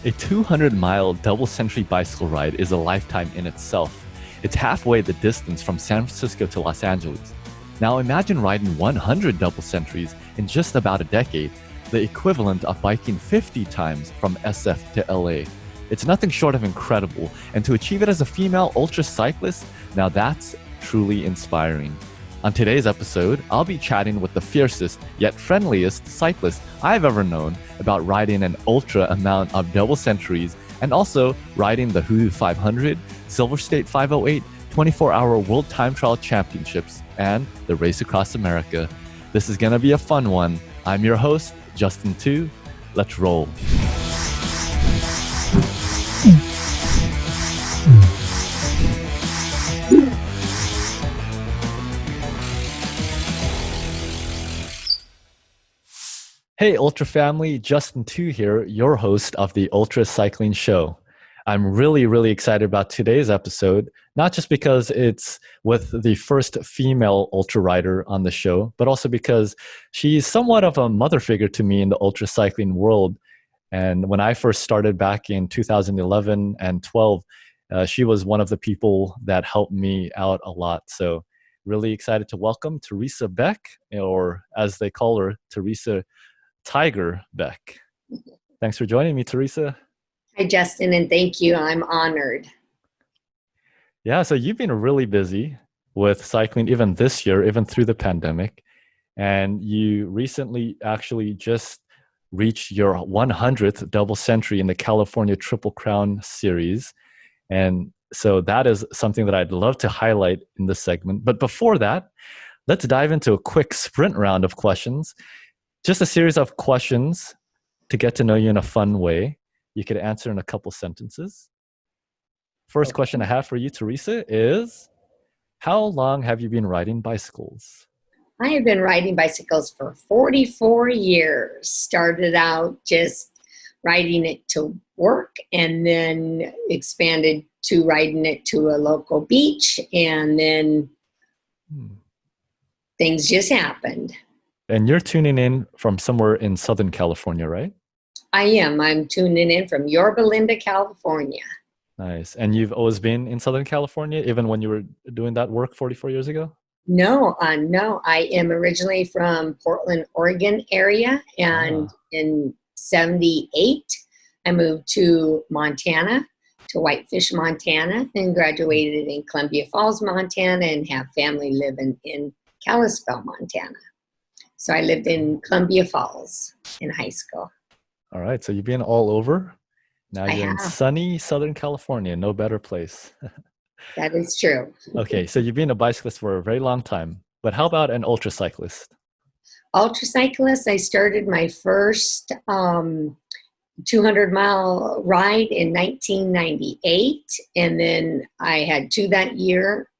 A 200-mile double-century bicycle ride is a lifetime in itself. It's halfway the distance from San Francisco to Los Angeles. Now imagine riding 100 double centuries in just about a decade, the equivalent of biking 50 times from SF to LA. It's nothing short of incredible, and to achieve it as a female ultra cyclist, now that's truly inspiring. On today's episode, I'll be chatting with the fiercest yet friendliest cyclist I've ever known about riding an ultra amount of double centuries and also riding the HooDoo 500, Silver State 508, 24-hour World Time Trial Championships, and the Race Across America. This is going to be a fun one. I'm your host, Justin Tu. Let's roll. Hey, Ultra family, Justin Tu here, your host of the Ultra Cycling Show. I'm really excited about today's episode, not just because it's with the first female ultra rider on the show, but also because she's somewhat of a mother figure to me in the ultra cycling world. And when I first started back in 2011 and 12, she was one of the people that helped me out a lot. So really excited to welcome Teresa Beck, or as they call her, Teresa Tiger Beck. Thanks for joining me, Teresa. Hi, Justin, and thank you. I'm honored. Yeah, so you've been really busy with cycling even this year, even through the pandemic. And you recently actually just reached your 100th double century in the California Triple Crown series. And so that is something that I'd love to highlight in this segment. But before that, let's dive into a quick sprint round of questions. Just a series of questions to get to know you in a fun way. You could answer in a couple sentences. First question I have for you, Teresa, is how long have you been riding bicycles? I have been riding bicycles for 44 years. Started out just riding it to work and then expanded to riding it to a local beach, and then things just happened. And you're tuning in from somewhere in Southern California, right? I am. I'm tuning in from Yorba Linda, California. Nice. And you've always been in Southern California, even when you were doing that work 44 years ago? No. I am originally from Portland, Oregon area, and in 78, I moved to Montana, to Whitefish, Montana, and graduated in Columbia Falls, Montana, and have family living in Kalispell, Montana. So I lived in Columbia Falls in high school. All right. So you've been all over. Now you're in have. sunny Southern California. No better place. That is true. Okay. So you've been a bicyclist for a very long time. But how about an ultra cyclist? Ultra cyclist, I started my first 200-mile ride in 1998. And then I had two that year.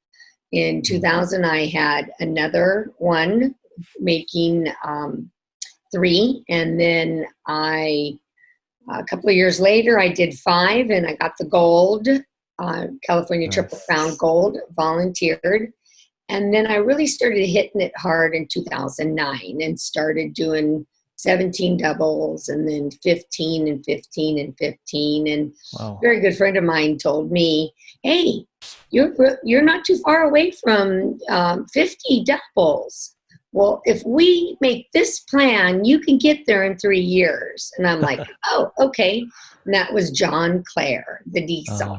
In 2000, I had another one, making 3, and then a couple of years later I did 5, and I got the gold, California Triple Crown Gold, volunteered, and then I really started hitting it hard in 2009 and started doing 17 doubles, and then 15 and 15 and 15. And a very good friend of mine told me, hey, you're not too far away from 50 doubles. Well, if we make this plan, you can get there in 3 years. And I'm like, oh, okay. And that was John Clare, the diesel.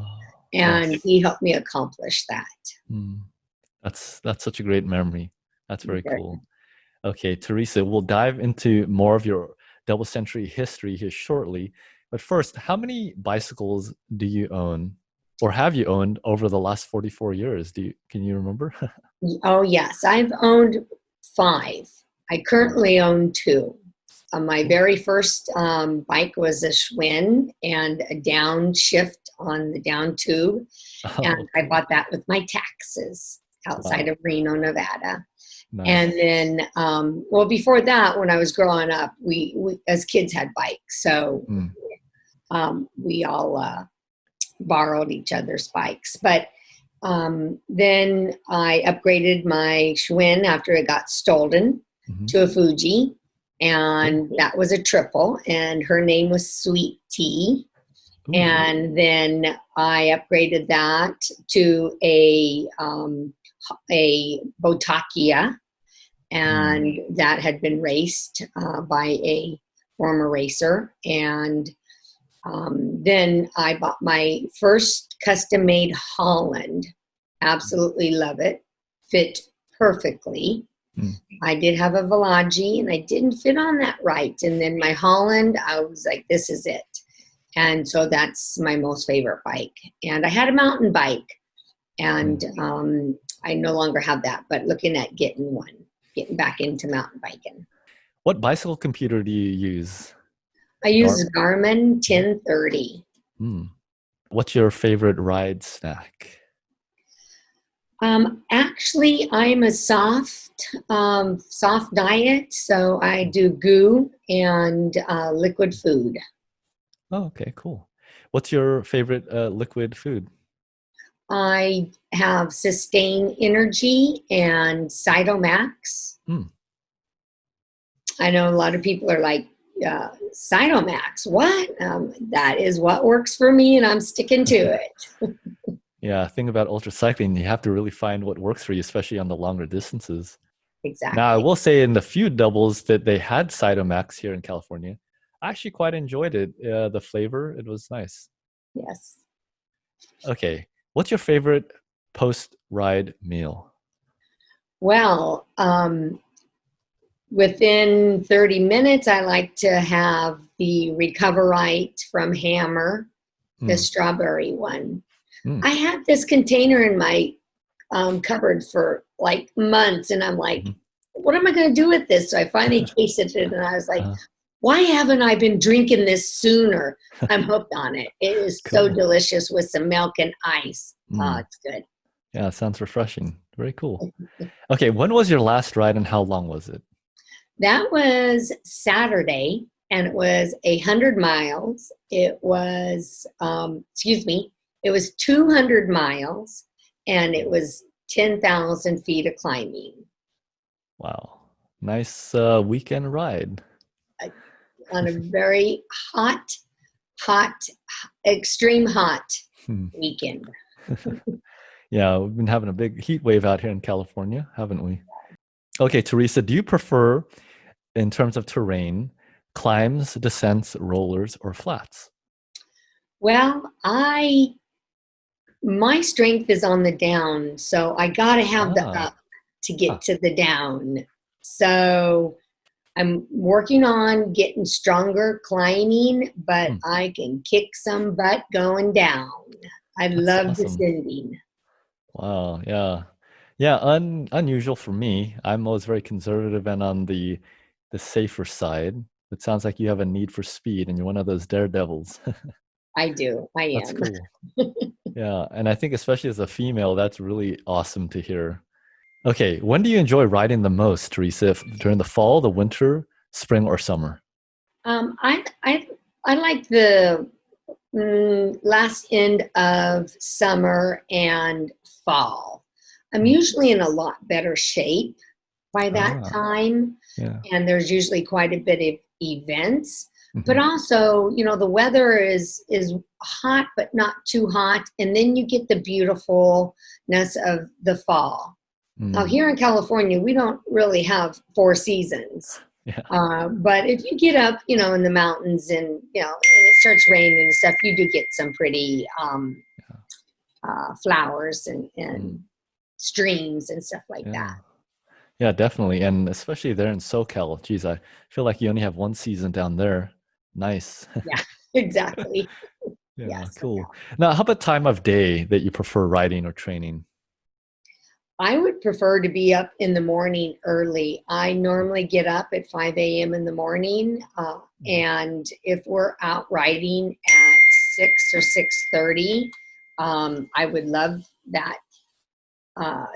And he helped me accomplish that. That's such a great memory. That's very cool. Okay, Teresa, we'll dive into more of your double century history here shortly. But first, how many bicycles do you own or have you owned over the last 44 years? Can you remember? Oh, yes. I've owned 5. I currently own 2. My very first bike was a Schwinn and a downshift on the down tube. And I bought that with my taxes outside of Reno, Nevada. Nice. And then, before that, when I was growing up, we as kids had bikes. So we all borrowed each other's bikes. But then I upgraded my Schwinn after it got stolen to a Fuji. And that was a triple. And her name was Sweet Tea. Ooh. And then I upgraded that to a Botakia, Mm. and that had been raced by a former racer. And then I bought my first custom-made Holland. Absolutely love it. Fit perfectly. Mm. I did have a Velagi, and I didn't fit on that right. And then my Holland, I was like, this is it. And so that's my most favorite bike. And I had a mountain bike, and I no longer have that, but looking at getting back into mountain biking. What bicycle computer do you use? I use Garmin 1030. Mm. What's your favorite ride snack? Actually, I'm a soft diet, so I do goo and liquid food. Oh, okay, cool. What's your favorite liquid food? I have Sustain Energy and Cytomax. Mm. I know a lot of people are like, Cytomax, what? That is what works for me, and I'm sticking to it. Yeah, thing about ultra cycling, you have to really find what works for you, especially on the longer distances. Now, I Exactly. will say in the few doubles that they had Cytomax here in California, I actually quite enjoyed it. The flavor, it was nice. Yes. Okay, what's your favorite post-ride meal? Well, within 30 minutes, I like to have the Recoverite from Hammer, the Mm. strawberry one. Mm. I had this container in my cupboard for like months, and I'm like, Mhm. what am I going to do with this? So I finally tasted it, and I was like, Uh, why haven't I been drinking this sooner? I'm hooked on it. It is so cool. delicious with some milk and ice. Mm. It's good. Yeah, sounds refreshing. Very cool. Okay, when was your last ride and how long was it? That was Saturday, and it was 100 miles. It was, it was 200 miles, and it was 10,000 feet of climbing Wow. Nice weekend ride. uh, on a very hot, extreme hot Hmm. weekend. Yeah, we've been having a big heat wave out here in California, haven't we? Okay, Teresa, do you prefer, in terms of terrain, climbs, descents, rollers, or flats? Well, my strength is on the down, so I got to have the Ah, up to get huh. to the down. So I'm working on getting stronger climbing, but Hmm, I can kick some butt going down. I that's love awesome. descending. Wow, yeah. Yeah, unusual for me. I'm always very conservative and on the safer side. It sounds like you have a need for speed and you're one of those daredevils. I do. I That's am. cool. Yeah, and I think especially as a female, that's really awesome to hear. Okay, when do you enjoy riding the most, Teresa? During the fall, the winter, spring, or summer? I like the last end of summer and fall. I'm Hmm. usually in a lot better shape by that Ah, time, yeah. and there's usually quite a bit of events. But Hmm. also, the weather is hot but not too hot, and then you get the beautifulness of the fall. Now, Mm, here in California, we don't really have four seasons. yeah. But if you get up, in the mountains and, and it starts raining and stuff, you do get some pretty flowers Mm, and streams and stuff like that. yeah. Yeah, definitely. And especially there in SoCal. Geez, I feel like you only have one season down there. Nice. Yeah, exactly. Yeah, Yes. cool. Now, how about time of day that you prefer riding or training? I would prefer to be up in the morning early. I normally get up at 5 a.m. in the morning, Mm. and if we're out riding at 6 or 6:30, I would love that. Uh,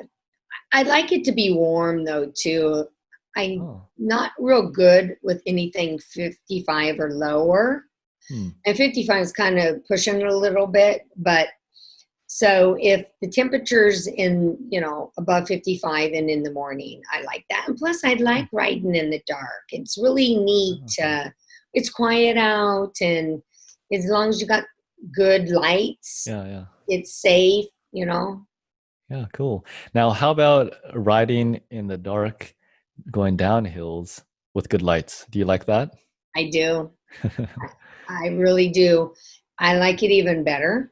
I like it to be warm though too. I'm Oh. not real good with anything 55 or lower, Hmm. and 55 is kind of pushing it a little bit, but so if the temperature's in, above 55 and in the morning, I like that. And plus I Hmm. like riding in the dark. It's really neat. Oh, It's quiet out, and as long as you got good lights. Yeah, yeah. It's safe, you know. Yeah, cool. Now, how about riding in the dark, going down hills with good lights? Do you like that? I do. I really do. I like it even better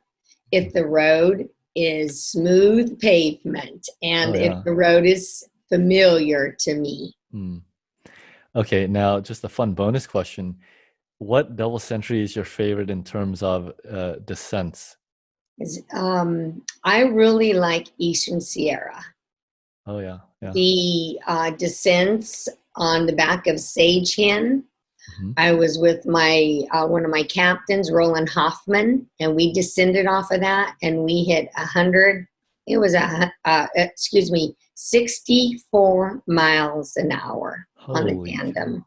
if the road is smooth pavement and Oh, if yeah. the road is familiar to me. Hmm. Okay, now just a fun bonus question. What double century is your favorite in terms of descents? I really like Eastern Sierra. Oh, yeah, yeah. The descents on the back of Sage Hen. Mhm. I was with my one of my captains, Roland Hoffman, and we descended off of that, and we hit 100. It was 64 miles an hour on the Holy cow. tandem.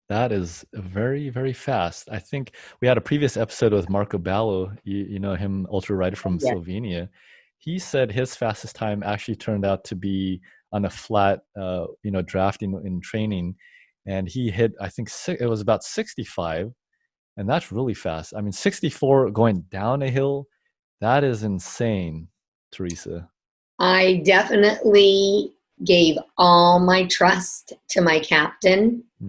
That is very, very fast. I think we had a previous episode with Marco Ballo, you know him, ultra rider from Yes. Slovenia. He said his fastest time actually turned out to be on a flat, drafting in training. And he hit, I think it was about 65. And that's really fast. I mean, 64 going down a hill, that is insane, Teresa. I definitely gave all my trust to my captain. Hmm.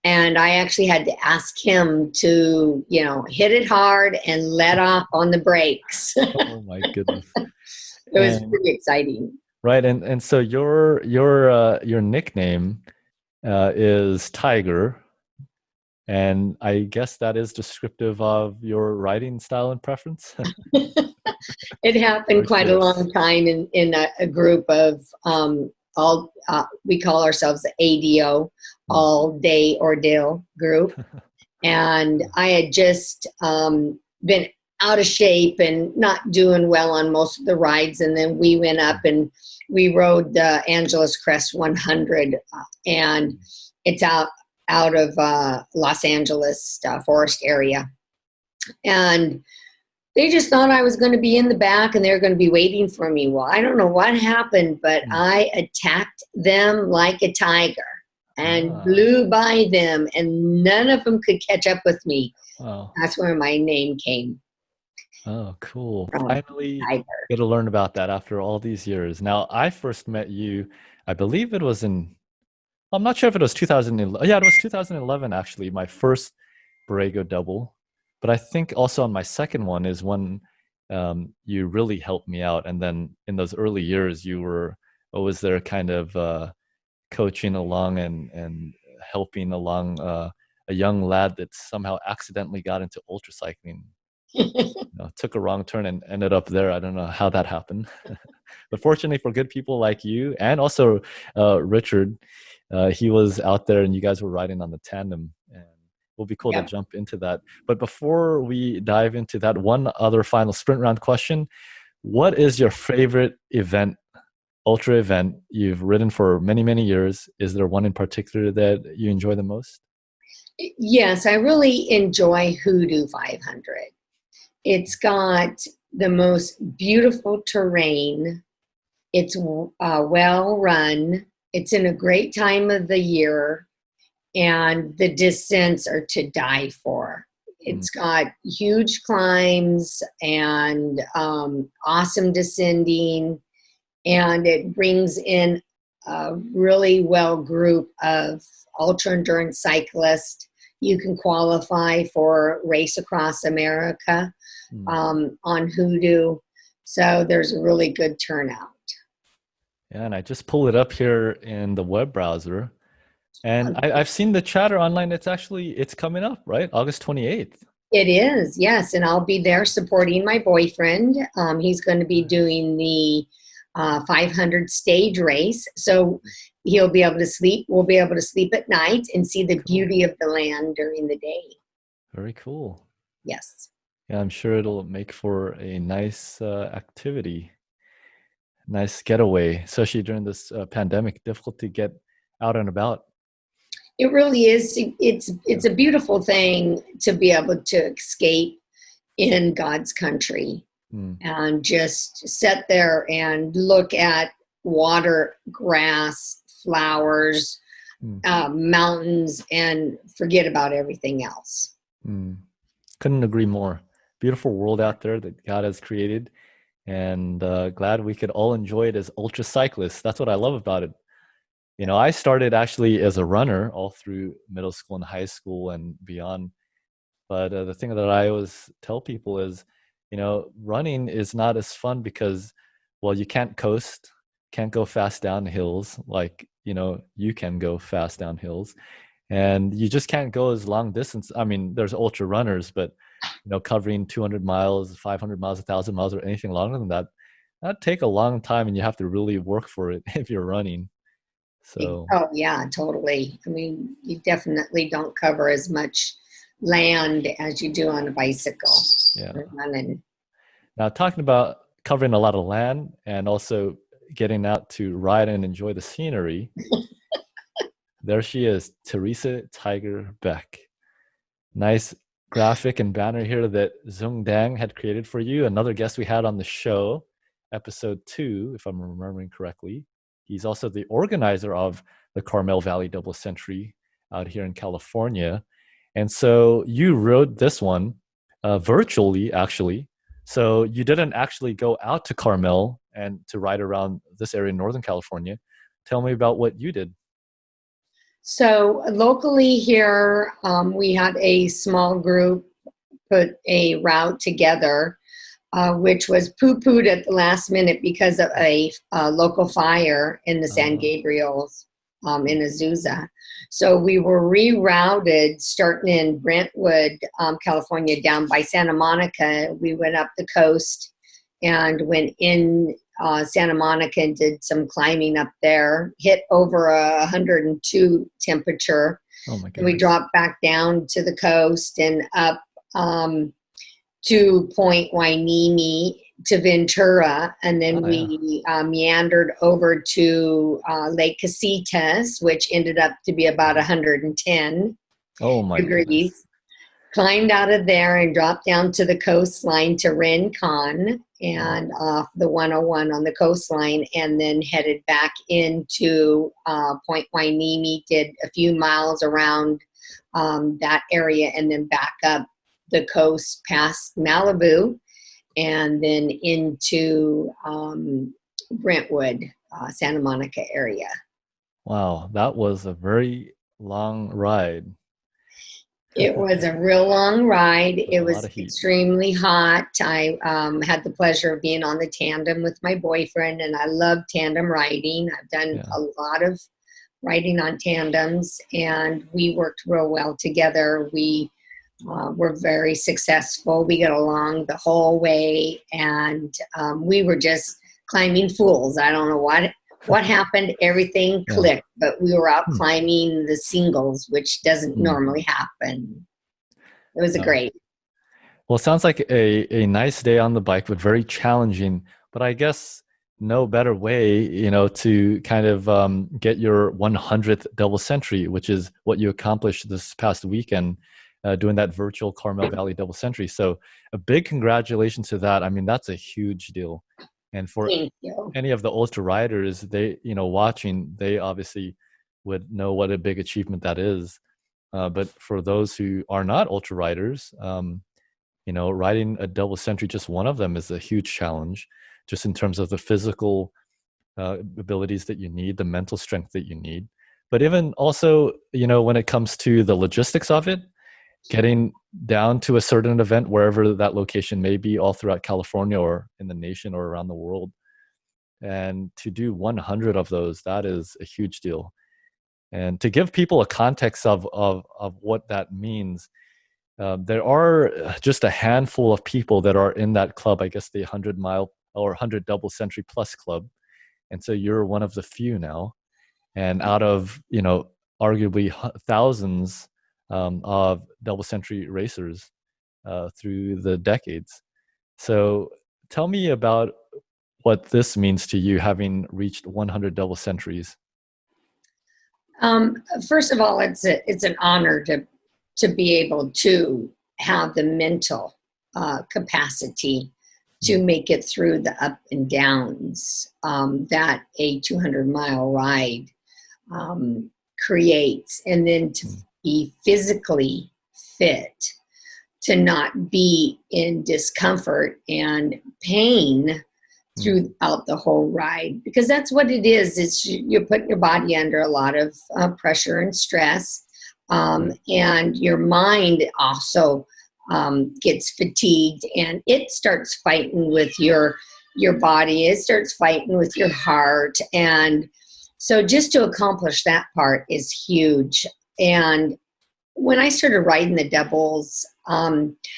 And I actually had to ask him to, hit it hard and let off on the brakes. Oh my goodness. It was And pretty exciting. right, and so your nickname is Tiger, and I guess that is descriptive of your writing style and preference. It For happened quite a fierce. long time in a group of all, we call ourselves the ADO, Hmm. all day ordeal group. And I had just been out of shape and not doing well on most of the rides. And then we went up and we rode the Angeles Crest 100, and it's out of Los Angeles Forest area. And they just thought I was going to be in the back and they were going to be waiting for me. Well, I don't know what happened, but Hmm. I attacked them like a tiger and Ah, blew by them, and none of them could catch up with me. wow. That's where my name came Oh, cool. from, Finally Tiger. get to learn about that after all these years. Now, I first met you, I believe it was I'm not sure if it was 2011. Yeah, it was 2011 actually, my first Borrego double. But I think also on my second one is when you really helped me out. And then in those early years, you were always there kind of coaching along and helping along a young lad that somehow accidentally got into ultra cycling. Took a wrong turn and ended up there. I don't know how that happened. But fortunately for good people like you and also Richard, he was out there and you guys were riding on the tandem. And it'll be cool to Yep. jump into that. But before we dive into that, one other final sprint round question. What is your favorite event, ultra event you've ridden for many, many years? Is there one in particular that you enjoy the most? Yes, I really enjoy HooDoo 500. It's got the most beautiful terrain. It's well run. It's in a great time of the year, and the descents are to die for. Mm, It's got huge climbs and awesome descending, and it brings in a really well group of ultra endurance cyclists. You can qualify for Race Across America mm. on HooDoo, so there's a really good turnout. Yeah, and I just pulled it up here in the web browser. And I've seen the chatter online. It's coming up, right? August 28th. It is, yes, and I'll be there supporting my boyfriend. He's going to be Nice. doing the 500 stage race, so he'll be able to sleep. We'll be able to sleep at night and see the Cool. beauty of the land during the day. Very cool. Yes, Yeah, I'm sure it'll make for a nice activity, nice getaway, especially during this pandemic. Difficult to get out and about. it really is. Yeah. It's a beautiful thing to be able to escape in God's country Mm, and just sit there and look at water, grass, flowers, mm, mountains, and forget about everything else. mm. Couldn't agree more. beautiful world out there that God has created. And glad we could all enjoy it as ultra cyclists. That's what I love about it. You know, I started actually as a runner all through middle school and high school and beyond. But the thing that I always tell people is, you know, running is not as fun because, well, you can't coast, can't go fast down hills like, you know, you can go fast down hills. And you just can't go as long distance. I mean, there's ultra runners, but, you know, covering 200 miles, 500 miles, 1,000 miles, or anything longer than that, that'd take a long time and you have to really work for it if you're running. So, Oh, yeah, totally. I mean, you definitely don't cover as much land as you do on a bicycle yeah. or running. Now, talking about covering a lot of land and also getting out to ride and enjoy the scenery, there she is, Teresa Tiger Beck. Nice graphic and banner here that Zung Dang had created for you. Another guest we had on the show, episode 2, if I'm remembering correctly. He's also the organizer of the Carmel Valley Double Century out here in California. And so you wrote this one virtually, actually. So you didn't actually go out to Carmel and to ride around this area in Northern California. Tell me about what you did. So locally here, we had a small group put a route together, which was poo-pooed at the last minute because of a local fire in the San Gabriels in Azusa. So we were rerouted starting in Brentwood, California, down by Santa Monica. We went up the coast and went in Santa Monica and did some climbing up there, hit over 102 temperature. Oh my And we goodness. dropped back down to the coast and up to Point Wainimi to Ventura, and then Oh, yeah. we meandered over to Lake Casitas, which ended up to be about 110 Oh my degrees. goodness. Climbed out of there and dropped down to the coastline to Rincon and off the 101 on the coastline, and then headed back into Point Wainimi, did a few miles around that area, and then back up the coast past Malibu, and then into Brentwood, Santa Monica area. Wow, that was a very long ride. It was a real long ride. A It lot was of heat. extremely hot. I had the pleasure of being on the tandem with my boyfriend, and I love tandem riding. I've done Yeah. a lot of riding on tandems, and we worked real well together. We were very successful. We got along the whole way, and we were just climbing fools. I don't know what happened. Everything Yeah. clicked, but we were out Hmm. climbing the singles, which doesn't normally happen. It was a No. great. Well, it sounds like a nice day on the bike, but very challenging. But I guess no better way, you know, to kind of get your 100th double century, which is what you accomplished this past weekend, doing that virtual Carmel Valley double century. So a big congratulations to that. I mean, that's a huge deal. And for Thank you. any of the ultra riders, they, you know, watching, they obviously would know what a big achievement that is. But for those who are not ultra riders, you know, riding a double century, just one of them, is a huge challenge, just in terms of the physical abilities that you need, the mental strength that you need. But even also, you know, when it comes to the logistics of it, getting down to a certain event, wherever that location may be, all throughout California or in the nation or around the world, and to do 100 of those, that is a huge deal. And to give people a context of what that means, there are just a handful of people that are in that club, I guess the 100-mile or 100 double century plus club. And so you're one of the few now. And out of, you know, arguably thousands of double century racers through the decades. So tell me about what this means to you, having reached 100 double centuries. First of all, it's an honor to be able to have the mental capacity to make it through the up and downs that a 200-mile ride creates, and then to be physically fit to not be in discomfort and pain throughout the whole ride, because that's what it is. It's you're putting your body under a lot of pressure and stress, and your mind also gets fatigued, and it starts fighting with your body. It starts fighting with your heart, and so just to accomplish that part is huge. And when I started riding the doubles,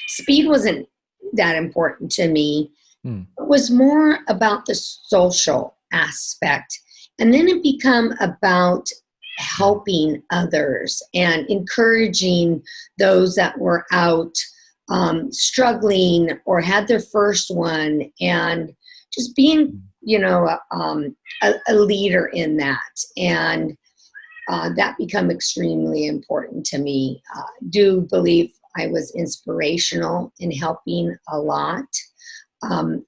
speed wasn't that important to me. It was more about the social aspect. And then it became about helping others and encouraging those that were out struggling or had their first one, and just being, a leader in that. And that became extremely important to me. Do believe I was inspirational in helping a lot.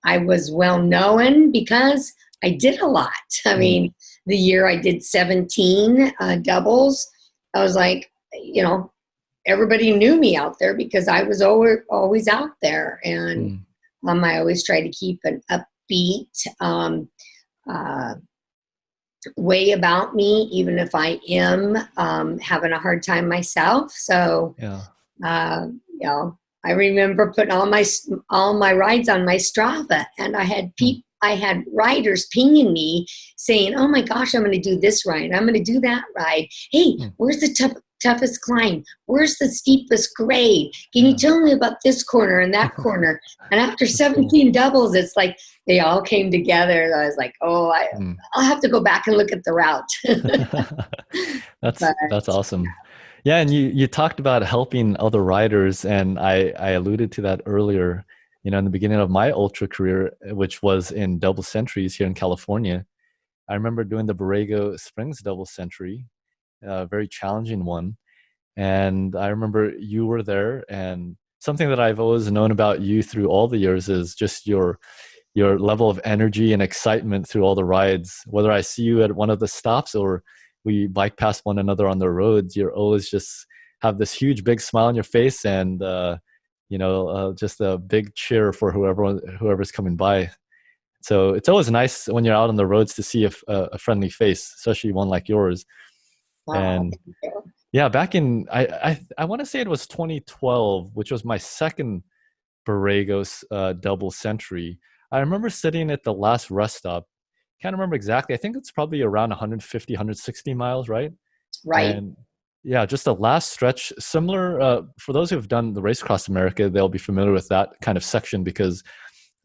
I was well known because I did a lot. I mean, the year I did 17 doubles, I was like, everybody knew me out there because I was always out there. And I always try to keep an upbeat way about me, even if I am having a hard time myself. So, I remember putting all my rides on my Strava, and I had riders pinging me saying, "Oh my gosh, I'm going to do this ride. I'm going to do that ride. Hey, where's the toughest climb? Where's the steepest grade? Can you tell me about this corner and that corner?" And after 17 doubles, it's like they all came together. I was like, "Oh, I'll have to go back and look at the route." That's awesome. Yeah, and you talked about helping other riders, and I alluded to that earlier. In the beginning of my ultra career, which was in double centuries here in California, I remember doing the Borrego Springs double century, a very challenging one. And I remember you were there, and something that I've always known about you through all the years is just your level of energy and excitement through all the rides. Whether I see you at one of the stops or we bike past one another on the roads, you're always just have this huge, big smile on your face, and just a big cheer for whoever's coming by. So it's always nice when you're out on the roads to see a friendly face, especially one like yours. Wow. And yeah, back in I want to say it was 2012, which was my second Borregos double century. I remember sitting at the last rest stop. Can't remember exactly. I think it's probably around 150, 160 miles, right? Right. And yeah, just the last stretch, similar, for those who've done the Race Across America, they'll be familiar with that kind of section because,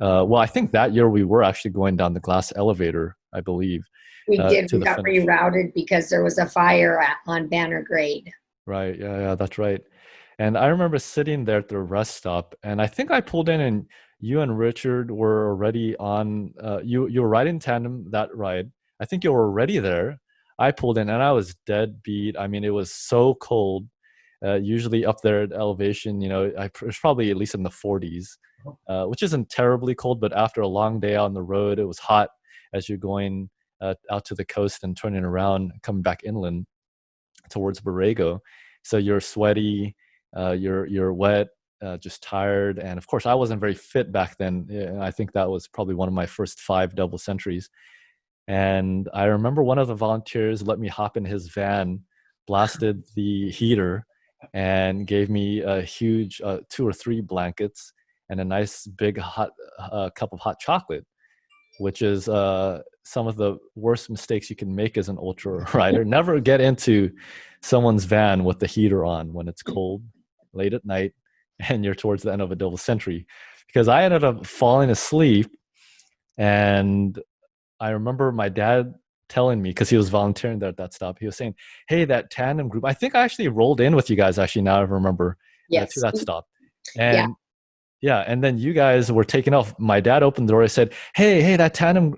I think that year we were actually going down the glass elevator, I believe. We did. To We the got finish. rerouted because there was a fire on Banner Grade. Right. Yeah, that's right. And I remember sitting there at the rest stop, and I think I pulled in, and you and Richard were already on. You were riding tandem that ride. I think you were already there. I pulled in, and I was dead beat. I mean, it was so cold. Usually up there at elevation, it was probably at least in the 40s, which isn't terribly cold. But after a long day on the road, it was hot as you're going out to the coast and turning around, coming back inland towards Borrego. So you're sweaty. You're wet, just tired, and of course I wasn't very fit back then. I think that was probably one of my first 5 double centuries. And I remember one of the volunteers let me hop in his van, blasted the heater, and gave me a huge 2 or 3 blankets and a nice big hot cup of hot chocolate, which is some of the worst mistakes you can make as an ultra rider. Never get into someone's van with the heater on when it's cold late at night and you're towards the end of a double century, because I ended up falling asleep. And I remember my dad telling me, because he was volunteering there at that stop, he was saying, "Hey, that tandem group," I think I actually rolled in with you guys, actually, now I remember, Yes. to that stop. And yeah, and then you guys were taking off. My dad opened the door and said, hey, that tandem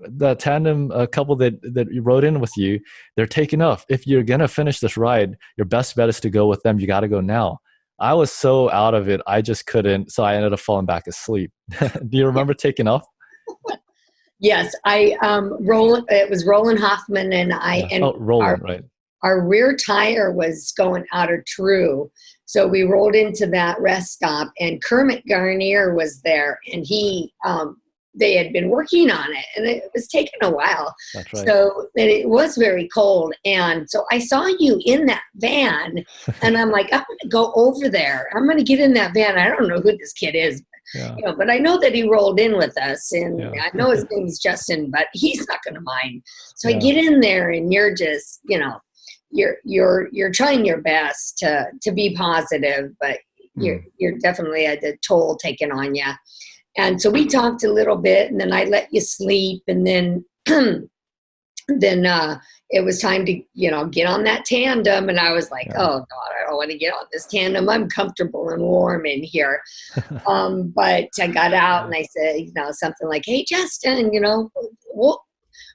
couple that you rode in with you, they're taking off. If you're going to finish this ride, your best bet is to go with them. You got to go now. I was so out of it, I just couldn't. So I ended up falling back asleep. Do you remember taking off? Yes, it was Roland Hoffman and I, and Roland, right. our rear tire was going out of true. So we rolled into that rest stop, and Kermit Garnier was there, and they had been working on it, and it was taking a while. That's right. So and it was very cold, and so I saw you in that van, and I'm like, I'm going to go over there. I'm going to get in that van. I don't know who this kid is, Yeah. but I know that he rolled in with us, and Yeah. I know his name's Justin, but he's not going to mind. So Yeah. I get in there, and you're just, you're trying your best to be positive, but you're definitely had the toll taken on you. And so we talked a little bit, and then I let you sleep, and then it was time to get on that tandem, and I was like, oh God, I don't want to get on this tandem. I'm comfortable and warm in here. But I got out and I said, something like, hey Justin,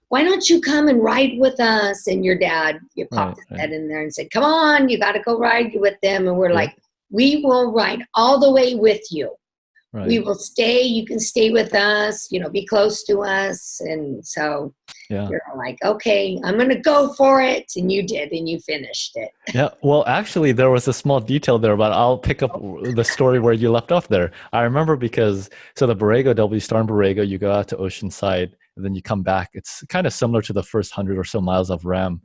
why don't you come and ride with us? And your dad, you popped his head in there and said, come on, you got to go ride with them. And we're like, we will ride all the way with you. Right. We will stay. You can stay with us, be close to us. And so you're like, okay, I'm going to go for it. And you did, and you finished it. Yeah. Well, actually, there was a small detail there, but I'll pick up the story where you left off there. I remember because, so the Borrego, W Star in Borrego, you go out to Oceanside, and then you come back. It's kind of similar to the first 100 or so miles of Ram.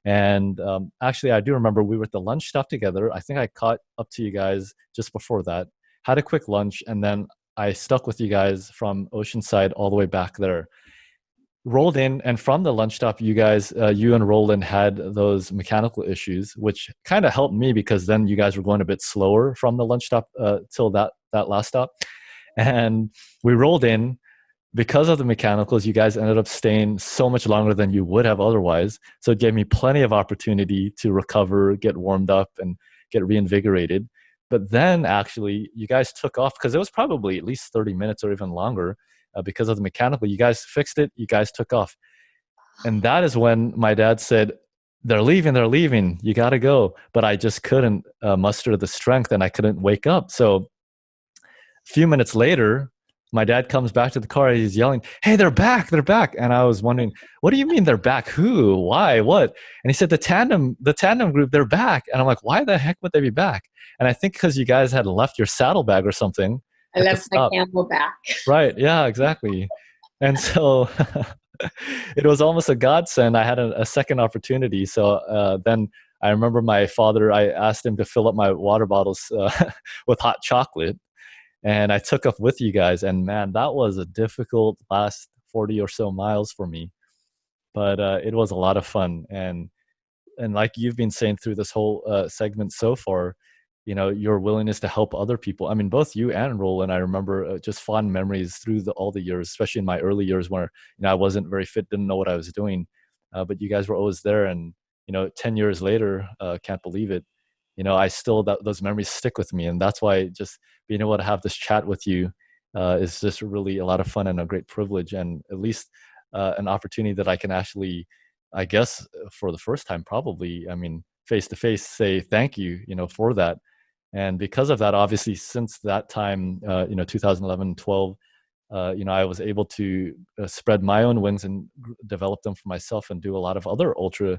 And actually, I do remember we were at the lunch stop together. I think I caught up to you guys just before that. Had a quick lunch, and then I stuck with you guys from Oceanside all the way back there. Rolled in, and from the lunch stop, you guys, you and Roland had those mechanical issues, which kind of helped me because then you guys were going a bit slower from the lunch stop till that last stop. And we rolled in. Because of the mechanicals, you guys ended up staying so much longer than you would have otherwise. So it gave me plenty of opportunity to recover, get warmed up, and get reinvigorated. But then actually, you guys took off because it was probably at least 30 minutes or even longer because of the mechanical. You guys fixed it. You guys took off. And that is when my dad said, they're leaving. You got to go. But I just couldn't muster the strength, and I couldn't wake up. So a few minutes later, my dad comes back to the car. He's yelling, hey, they're back. And I was wondering, what do you mean they're back? Who? Why? What? And he said, the tandem group, they're back. And I'm like, why the heck would they be back? And I think because you guys had left your saddlebag or something. I left my Camelback. Right. Yeah, exactly. And so it was almost a godsend. I had a second opportunity. So then I remember my father, I asked him to fill up my water bottles with hot chocolate. And I took off with you guys, and man, that was a difficult last 40 or so miles for me. But it was a lot of fun. And like you've been saying through this whole segment so far, your willingness to help other people. I mean, both you and Roland, I remember just fond memories through all the years, especially in my early years where I wasn't very fit, didn't know what I was doing. But you guys were always there. And, 10 years later, can't believe it. I still, those memories stick with me. And that's why just being able to have this chat with you is just really a lot of fun and a great privilege, and at least an opportunity that I can actually, I guess, for the first time, probably, face to face, say thank you, for that. And because of that, obviously, since that time, 2011, 12, I was able to spread my own wings and develop them for myself and do a lot of other ultra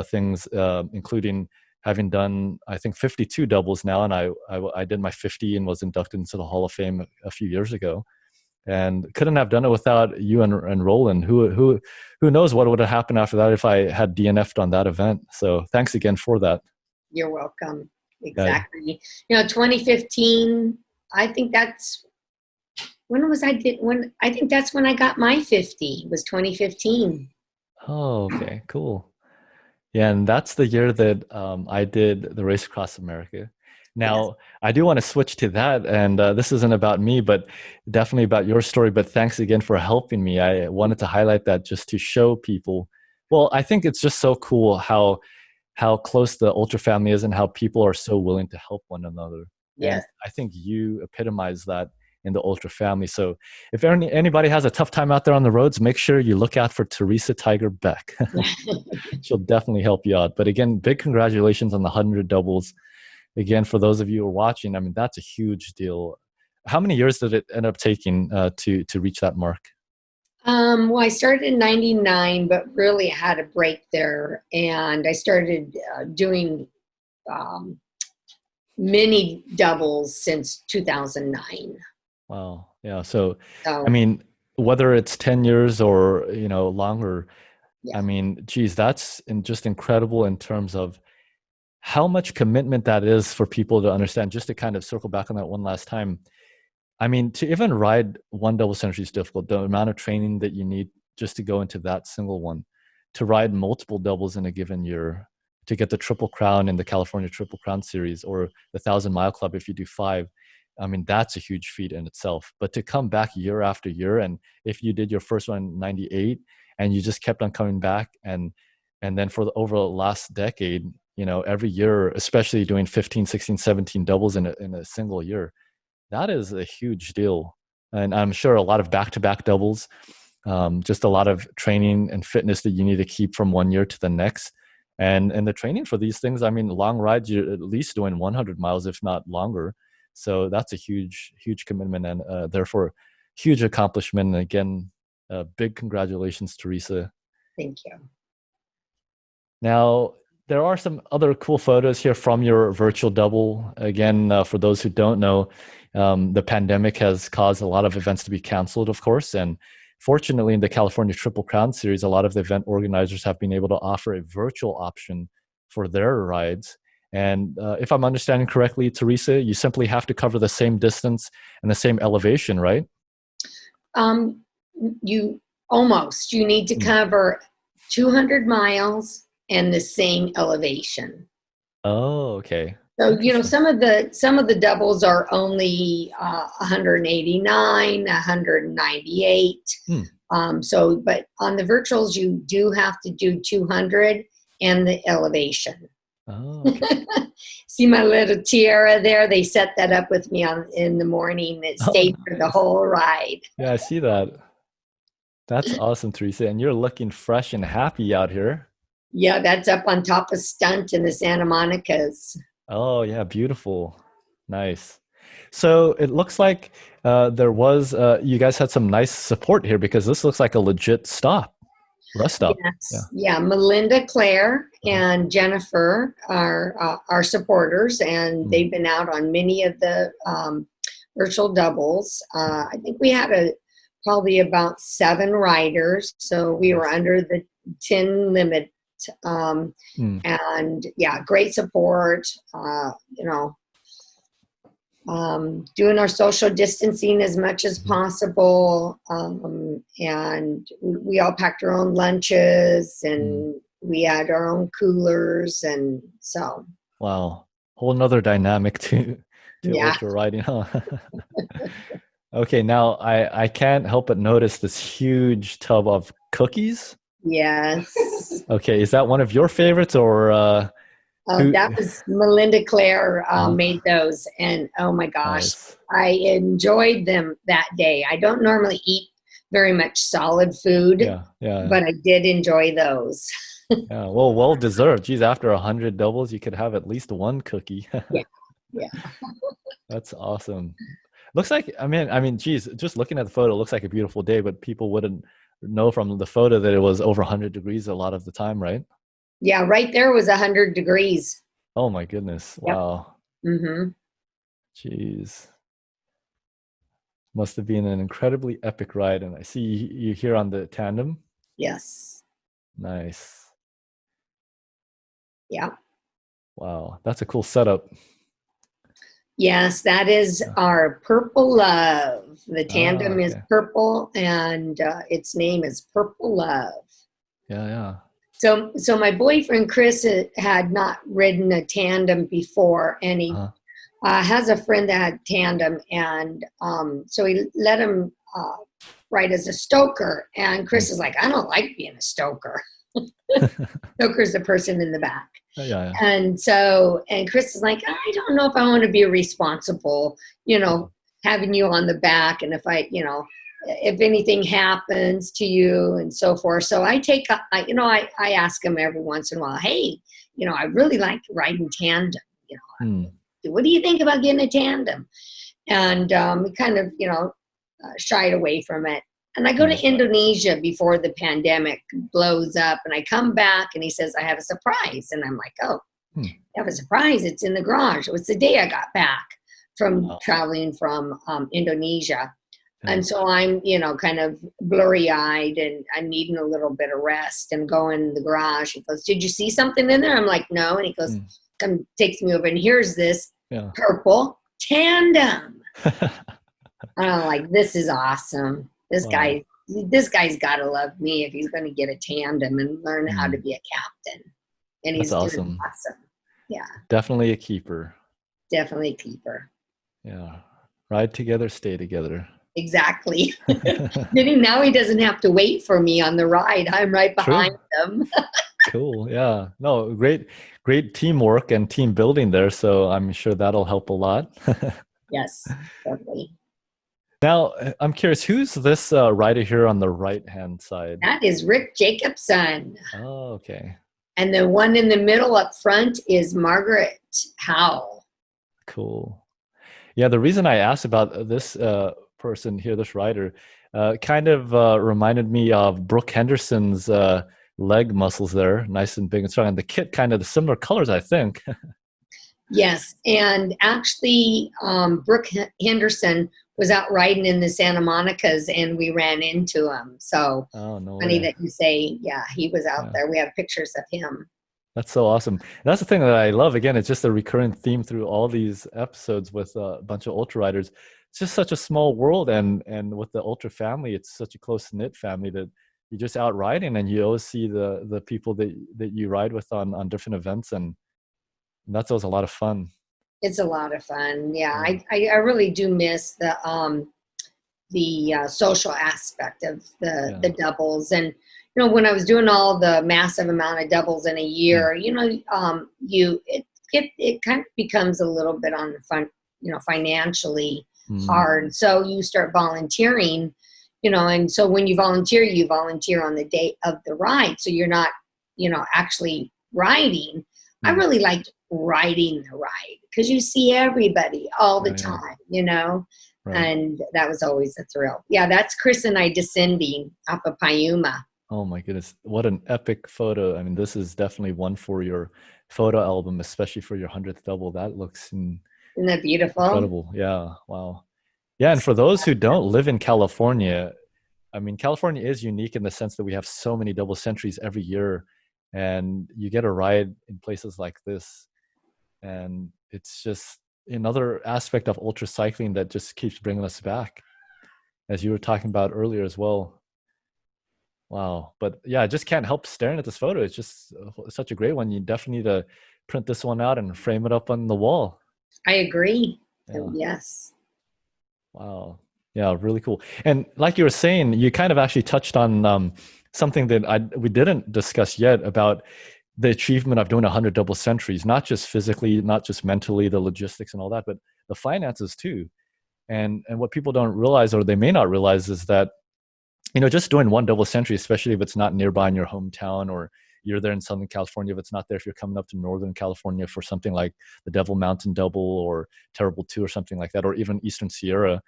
things, including having done, I think, 52 doubles now. And I did my 50 and was inducted into the Hall of Fame a few years ago. And couldn't have done it without you and Roland. Who knows what would have happened after that if I had DNF'd on that event. So thanks again for that. You're welcome. Exactly. 2015, I think that's, I think that's when I got my 50, was 2015. Oh, okay, cool. Yeah, and that's the year that I did the Race Across America. Now, yes. I do want to switch to that, and this isn't about me, but definitely about your story. But thanks again for helping me. I wanted to highlight that just to show people. Well, I think it's just so cool how close the ultra family is and how people are so willing to help one another. Yes. And I think you epitomize that in the ultra family. So if anybody has a tough time out there on the roads, make sure you look out for Teresa Tiger Beck. She'll definitely help you out. But again, big congratulations on the 100 doubles. Again, for those of you who are watching, that's a huge deal. How many years did it end up taking to reach that mark? Well, I started in 99, but really had a break there. And I started doing many doubles since 2009. Wow. Yeah. So, I So, mean, whether it's 10 years or, longer, yeah. I mean, geez, that's just incredible in terms of how much commitment that is for people to understand. Just to kind of circle back on that one last time. I mean, to even ride one double century is difficult. The amount of training that you need just to go into that single one, to ride multiple doubles in a given year, to get the Triple Crown in the California Triple Crown Series or the 1,000 Mile Club if you do 5. I mean, that's a huge feat in itself. But to come back year after year, and if you did your first one in '98 and you just kept on coming back, and then for over the last decade, every year, especially doing 15, 16, 17 doubles in a single year, that is a huge deal. And I'm sure a lot of back-to-back doubles, just a lot of training and fitness that you need to keep from one year to the next. And the training for these things, I mean, long rides, you're at least doing 100 miles, if not longer. So that's a huge, huge commitment, and therefore huge accomplishment. And again, big congratulations, Teresa. Thank you. Now, there are some other cool photos here from your virtual double. Again, for those who don't know, the pandemic has caused a lot of events to be canceled, of course. And fortunately, in the California Triple Crown Series, a lot of the event organizers have been able to offer a virtual option for their rides. And if I'm understanding correctly, Teresa, you simply have to cover the same distance and the same elevation, right? You need to cover 200 miles and the same elevation. Oh, okay. So, some of the doubles are only 189, 198. But on the virtuals, you do have to do 200 and the elevation. Oh, okay. See my little tiara there? They set that up with me in the morning. It stayed for the whole ride. Yeah, I see that. That's awesome, Teresa. And you're looking fresh and happy out here. Yeah, that's up on top of Stunt in the Santa Monica's. Oh, yeah, beautiful. Nice. So it looks like you guys had some nice support here, because this looks like a legit rest stop. Yes. Yeah. Melinda, Claire, and Jennifer are our supporters, and they've been out on many of the virtual doubles. I think we had probably about 7 riders, so we were under the 10 limit. And yeah, great support. Doing our social distancing as much as possible, and we all packed our own lunches, and we had our own coolers, and so. Wow, whole nother dynamic to ultra riding, huh? Okay, now I can't help but notice this huge tub of cookies. Yes. Okay, is that one of your favorites, or? That was Melinda Claire made those, and oh my gosh, nice. I enjoyed them that day. I don't normally eat very much solid food, but I did enjoy those. Yeah, well deserved. Geez, after 100 doubles, you could have at least one cookie. Yeah. That's awesome. Looks like, I mean, geez, just looking at the photo, it looks like a beautiful day, but people wouldn't know from the photo that it was over 100 degrees a lot of the time, right? Yeah, right there was 100 degrees. Oh my goodness. Yep. Wow. Jeez. Must have been an incredibly epic ride. And I see you here on the tandem. Yes. Nice. Yeah. Wow. That's a cool setup. Yes, that is our Purple Love. The tandem is purple, and its name is Purple Love. Yeah. So my boyfriend Chris had not ridden a tandem before, and he has a friend that had tandem, and so he let him ride as a stoker. And Chris is like, I don't like being a stoker. Stoker's the person in the back. Yeah. And Chris is like, I don't know if I want to be responsible, having you on the back, and if anything happens to you and so forth. So I ask him every once in a while, hey, I really like riding tandem. What do you think about getting a tandem? And we kind of, shied away from it. And I go to Indonesia before the pandemic blows up, and I come back and he says, I have a surprise. And I'm like, oh, Hmm. Have a surprise. It's in the garage. It was the day I got back from Wow. traveling from Indonesia. Yeah. And so I'm, kind of blurry eyed and I'm needing a little bit of rest and go in the garage. He goes, "Did you see something in there?" I'm like, "No." And he goes, Hmm. takes me over and here's this Yeah. purple tandem. And I'm like, "This is awesome. Wow. This guy's got to love me if he's going to get a tandem and learn how to Hmm. be a captain." And That's he's doing awesome. awesome. Yeah, Definitely a keeper. definitely a keeper. Yeah. Ride together, stay together. Exactly. Now he doesn't have to wait for me on the ride. I'm right behind True. him. Cool. Yeah. No, great teamwork and team building there. So I'm sure that'll help a lot. Yes, totally. Now, I'm curious, who's this rider here on the right-hand side? That is Rick Jacobson. Oh, okay. And the one in the middle up front is Margaret Howell. Cool. Yeah, the reason I asked about this person here, this rider, kind of reminded me of Brooke Henderson's leg muscles there, nice and big and strong. And the kit kind of the similar colors, I think. Yes, and actually, Brooke Henderson was out riding in the Santa Monica's, and we ran into him. So Oh, no funny way. that you say, yeah, he was out Yeah. there. We have pictures of him. That's so awesome. That's the thing that I love. Again, it's just a recurrent theme through all these episodes with a bunch of ultra riders. It's just such a small world, and with the ultra family, it's such a close knit family that you just out riding, and you always see the people that you ride with on different events, and that's always a lot of fun. It's a lot of fun. Yeah, Yeah, I really do miss the social aspect of yeah, the doubles. And when I was doing all the massive amount of doubles in a mm, year, it kind of becomes a little bit on the fun, financially mm, hard. So you start volunteering, and so when you volunteer on the day of the ride. So you're not, actually riding. I mm. really liked riding the ride because you see everybody all the Right, time. right. And that was always a thrill. Yeah, that's Chris and I descending off of Payuma. Oh my goodness, what an epic photo! I mean, this is definitely one for your photo album, especially for your 100th double. That looks Isn't that beautiful? incredible. Yeah, wow. Yeah, and for those who don't live in California, I mean, California is unique in the sense that we have so many double centuries every year, and you get a ride in places like this, and it's just another aspect of ultra cycling that just keeps bringing us back, as you were talking about earlier as well. Wow. But yeah, I just can't help staring at this photo. It's just such a great one. You definitely need to print this one out and frame it up on the wall. I agree. Oh, Yeah. yes. Wow. Yeah, really cool. And like you were saying, you kind of actually touched on something that we didn't discuss yet about the achievement of doing 100 double centuries, not just physically, not just mentally, the logistics and all that, but the finances too. And what people don't realize, or they may not realize, is that just doing one double century, especially if it's not nearby in your hometown, or you're there in Southern California, if it's not there, if you're coming up to Northern California for something like the Devil Mountain Double or Terrible Two or something like that, or even Eastern Sierra,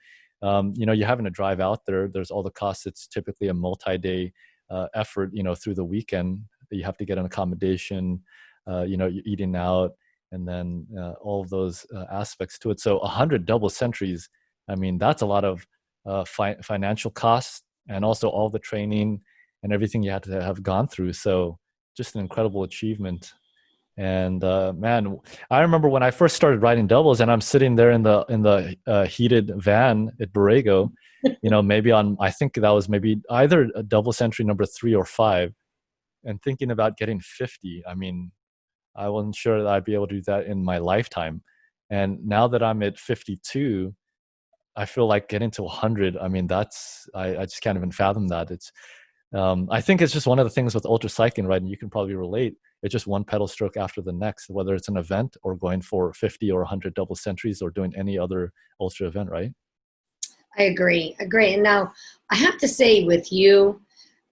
you're having to drive out there. There's all the costs. It's typically a multi-day effort, through the weekend. You have to get an accommodation, you're eating out, and then all of those aspects to it. So 100 double centuries, I mean, that's a lot of financial costs, and also all the training and everything you had to have gone through. So just an incredible achievement. And man, I remember when I first started riding doubles, and I'm sitting there in the heated van at Borrego, maybe I think that was maybe either a double century number 3 or 5, and thinking about getting 50. I mean, I wasn't sure that I'd be able to do that in my lifetime. And now that I'm at 52, I feel like getting to 100. I mean, I just can't even fathom that. I think it's just one of the things with ultra cycling, right? And you can probably relate. It's just one pedal stroke after the next, whether it's an event or going for 50 or 100 double centuries or doing any other ultra event, right? I agree. Agree. And now I have to say with you,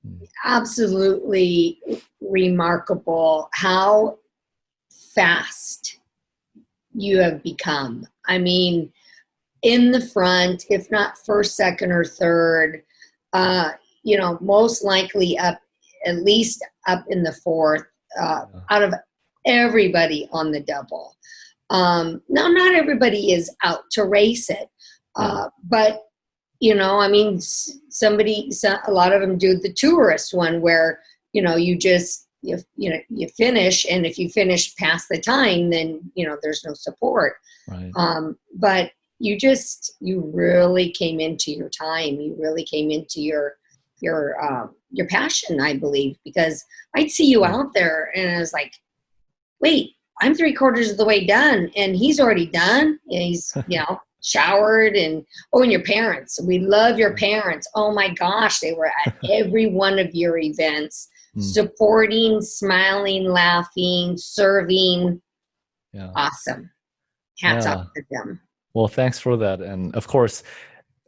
Mm. absolutely remarkable how fast you have become. I mean, in the front, if not first, second, or third, most likely up, at least up in the fourth, Yeah. out of everybody on the double. Now, not everybody is out to race it, but you know, I mean, a lot of them do the tourist one where, you know, you finish, and if you finish past the time, then, you know, there's no support. Right. But you really came into your time. You really came into your passion, I believe, because I'd see you out there and I was like, wait, I'm 3/4 of the way done and he's already done. And he's, you know, showered and your parents. We love your parents. Oh my gosh, they were at every one of your events, supporting, smiling, laughing, serving. Yeah. Awesome. Hats off to them. Well, thanks for that. And of course,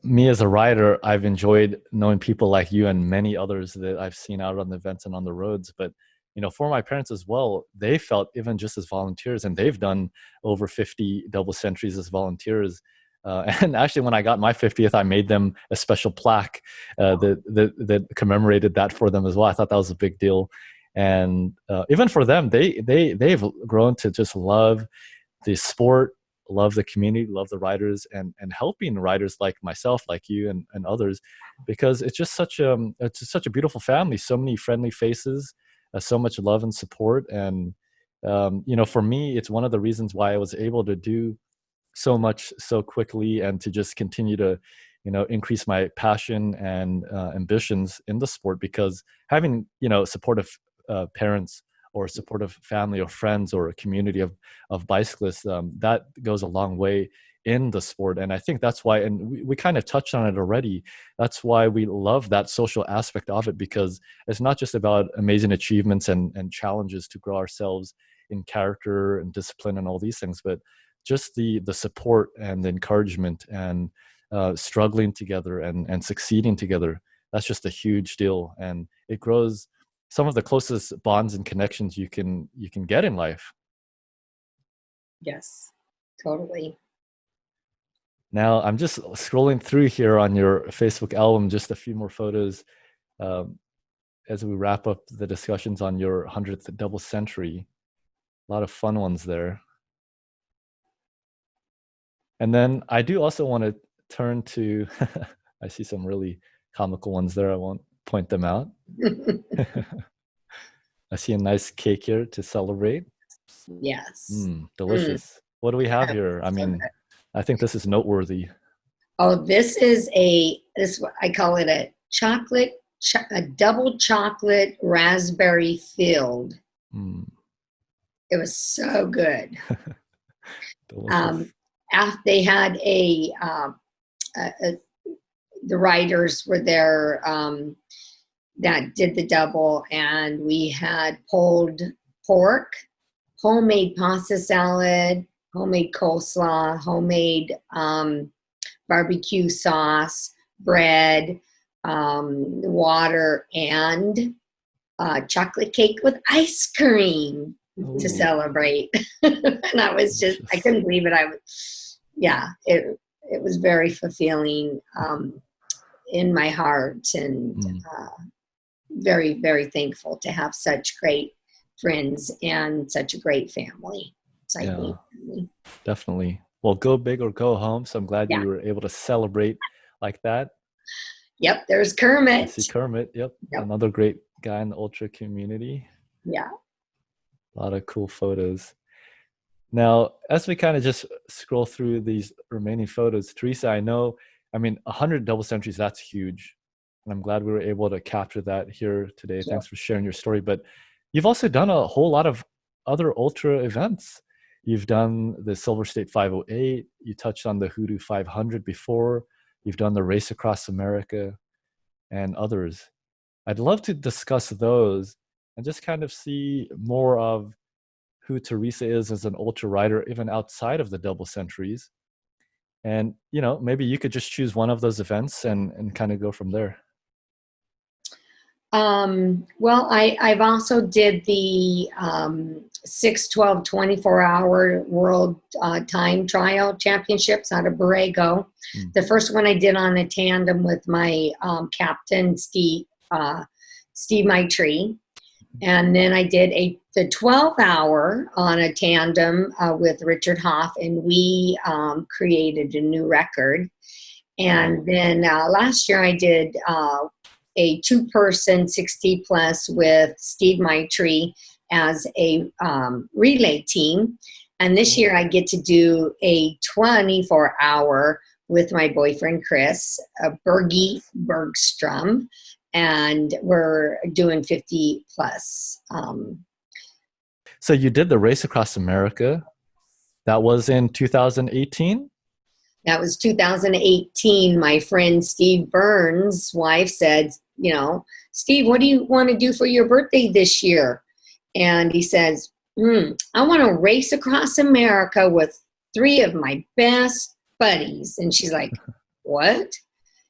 me as a rider, I've enjoyed knowing people like you and many others that I've seen out on the events and on the roads. But, you know, for my parents as well, they felt even just as volunteers, and they've done over 50 double centuries as volunteers. And actually, when I got my 50th, I made them a special plaque that commemorated that for them as well. I thought that was a big deal. And even for them, they've grown to just love the sport, love the community, love the riders, and helping riders like myself, like you, and others, because it's just such a beautiful family. So many friendly faces, so much love and support. And you know, for me, it's one of the reasons why I was able to do so much so quickly, and to just continue to, you know, increase my passion and ambitions in the sport, because having, you know, supportive parents or supportive family or friends or a community of bicyclists, that goes a long way in the sport. And I think that's why, and we kind of touched on it already, that's why we love that social aspect of it, because it's not just about amazing achievements and challenges to grow ourselves in character and discipline and all these things, but just the support and the encouragement and struggling together and succeeding together. That's just a huge deal, and it grows some of the closest bonds and connections you can get in life. Yes, totally. Now, I'm just scrolling through here on your Facebook album, just a few more photos as we wrap up the discussions on your 100th double century. A lot of fun ones there. And then I do also want to turn to, I see some really comical ones there. I won't point them out. I see a nice cake here to celebrate. Yes. Delicious. What do we have here? I mean, I think this is noteworthy. Oh, this is I call it a double chocolate raspberry filled. It was so good. Delicious. After they had the writers were there that did the double, and we had pulled pork, homemade pasta salad, homemade coleslaw, homemade barbecue sauce, bread, water, and chocolate cake with ice cream to celebrate. And I was just, I couldn't believe it. It was very fulfilling in my heart, and very, very thankful to have such great friends and such a great family. Yeah, definitely. Well, go big or go home. So I'm glad you were able to celebrate like that. Yep, there's Kermit. I see Kermit. Yep, another great guy in the ultra community. Yeah. A lot of cool photos. Now, as we kind of just scroll through these remaining photos, Teresa, I mean, 100 double centuries, that's huge. And I'm glad we were able to capture that here today. Sure. Thanks for sharing your story. But you've also done a whole lot of other ultra events. You've done the Silver State 508. You touched on the HooDoo 500 before. You've done the Race Across America and others. I'd love to discuss those and just kind of see more of who Teresa is as an ultra rider, even outside of the double centuries. And, you know, maybe you could just choose one of those events and kind of go from there. Well, I've also did the 6, 12, 24-hour world time trial championships out of Borrego. The first one I did on a tandem with my captain, Steve Maitree. And then I did the 12-hour on a tandem with Richard Hoff, and we created a new record. And then last year I did a 2-person 60 plus with Steve Maitrey as a relay team. And this year I get to do a 24-hour with my boyfriend Chris, Bergie Bergstrom, and we're doing 50 plus. So you did the Race Across America. That was in 2018? That was 2018. My friend Steve Burns' wife said, Steve, what do you want to do for your birthday this year? And he says, I want to race across America with 3 of my best buddies. And she's like, what?